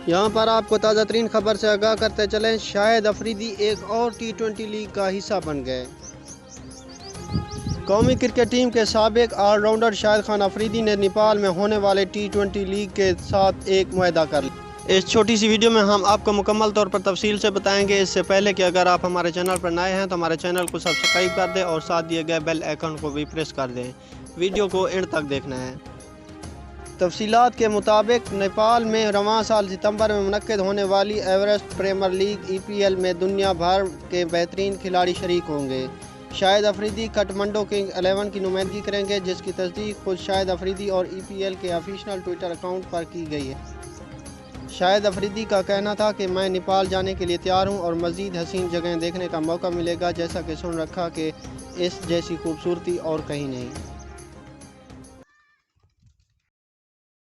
یہاں پر آپ کو تازہ ترین خبر سے آگاہ کرتے چلیں، شاہد افریدی ایک اور ٹی20 لیگ کا حصہ بن گئے۔ قومی کرکٹ ٹیم کے سابق آل راؤنڈر شاہد خان افریدی نے نیپال میں ہونے والے ٹی20 لیگ کے ساتھ ایک معاہدہ کر لیا۔ اس چھوٹی سی ویڈیو میں ہم آپ کو مکمل طور پر تفصیل سے بتائیں گے، اس سے پہلے کہ اگر آپ ہمارے چینل پر نئے ہیں تو ہمارے چینل کو سبسکرائب کر دیں اور ساتھ دیے گئے بیل آئیکن کو بھی پریس کر دیں۔ ویڈیو کو اینڈ تک دیکھنا ہے۔ تفصیلات کے مطابق نیپال میں رواں سال ستمبر میں منعقد ہونے والی ایورسٹ پریمیئر لیگ EPL میں دنیا بھر کے بہترین کھلاڑی شریک ہوں گے۔ شاہد افریدی کٹمنڈو کنگ 11 کی نمائندگی کریں گے، جس کی تصدیق خود شاہد افریدی اور EPL کے آفیشیل ٹویٹر اکاؤنٹ پر کی گئی ہے۔ شاہد افریدی کا کہنا تھا کہ میں نیپال جانے کے لیے تیار ہوں اور مزید حسین جگہیں دیکھنے کا موقع ملے گا، جیسا کہ سن رکھا کہ اس جیسی خوبصورتی اور کہیں نہیں۔